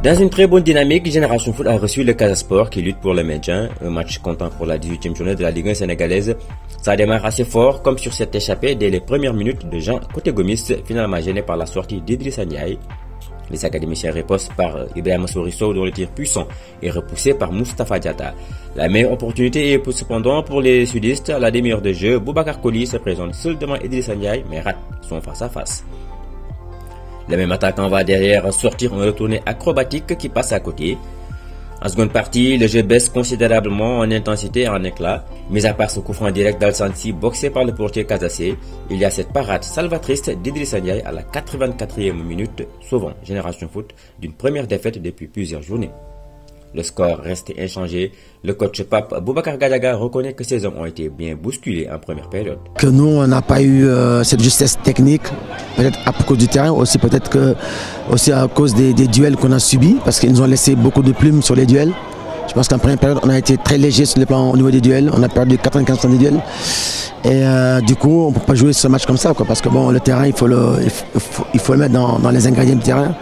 Dans une très bonne dynamique, Génération Foot a reçu le Casa Sport qui lutte pour le maintien. Un match comptant pour la 18e journée de la Ligue 1 sénégalaise. Ça démarre assez fort, comme sur cette échappée dès les premières minutes de Jean côté Gomis, finalement gêné par la sortie d'Idrissa Ndiaye. Les académiciens ripostent par Ibrahima Sourisso dont le tir puissant est repoussé par Moustapha Diatta. La meilleure opportunité est cependant pour les sudistes. À la demi-heure de jeu, Boubacar Koli se présente seul devant Idrissa Ndiaye mais rate son face-à-face. Le même attaquant va derrière sortir un retourné acrobatique qui passe à côté. En seconde partie, le jeu baisse considérablement en intensité et en éclat. Mais à part ce coup franc direct d'Al-Sansi boxé par le portier Casacé, il y a cette parade salvatrice d'Idrissa Ndiaye à la 84e minute, sauvant Génération Foot d'une première défaite depuis plusieurs journées. Le score reste inchangé. Le coach Pape Boubacar Gadiaga reconnaît que ces hommes ont été bien bousculés en première période. Que nous, on n'a pas eu cette justesse technique, peut-être à cause du terrain, aussi peut-être que aussi à cause des duels qu'on a subis, parce qu'ils nous ont laissé beaucoup de plumes sur les duels. Je pense qu'en première période, on a été très léger sur le plan au niveau des duels. On a perdu 95% des duels. Et du coup, on ne peut pas jouer ce match comme ça, parce que bon, le terrain, il faut le mettre dans les ingrédients du terrain.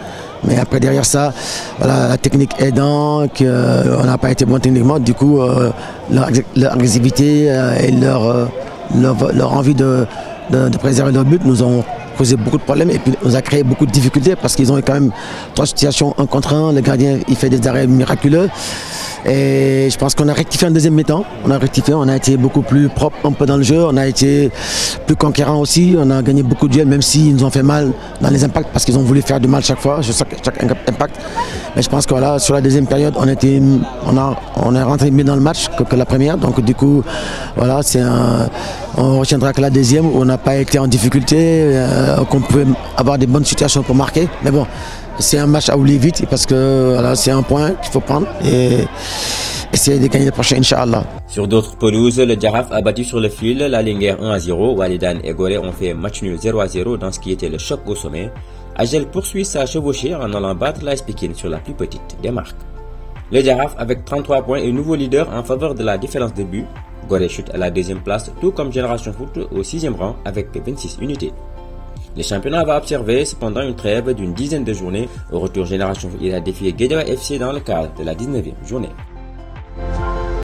Mais après derrière ça, voilà, la technique aidant, qu'on n'a pas été bon techniquement, du coup leur agressivité et leur envie de préserver leur but nous ont posé beaucoup de problèmes et puis nous a créé beaucoup de difficultés parce qu'ils ont eu quand même 3 situations 1 contre 1, le gardien il fait des arrêts miraculeux. Et je pense qu'on a rectifié en deuxième mi-temps, on a été beaucoup plus propre un peu dans le jeu, on a été plus conquérant aussi, on a gagné beaucoup de duels même s'ils nous ont fait mal dans les impacts parce qu'ils ont voulu faire du mal chaque fois, chaque impact. Mais je pense que voilà, sur la deuxième période, on est rentré mieux dans le match que la première, donc du coup, voilà, on retiendra que la deuxième où on n'a pas été en difficulté, qu'on peut avoir des bonnes situations pour marquer, mais bon. C'est un match à oublier vite parce que voilà, c'est un point qu'il faut prendre et essayer de gagner le prochain, Inch'Allah. Sur d'autres pelouses, le Djaraf a battu sur le fil la Linguère 1-0. Walidane et Gorée ont fait match nul 0-0 dans ce qui était le choc au sommet. Agel poursuit sa chevauchée en allant battre l'AS Pikine sur la plus petite des marques. Le Djaraf avec 33 points est nouveau leader en faveur de la différence de but. Gorée chute à la deuxième place, tout comme Génération Foot au 6e rang avec 26 unités. Le championnat va observer cependant une trêve d'une dizaine de journées. Au retour, Génération Foot ira défier Guédiawaye FC dans le cadre de la 19e journée.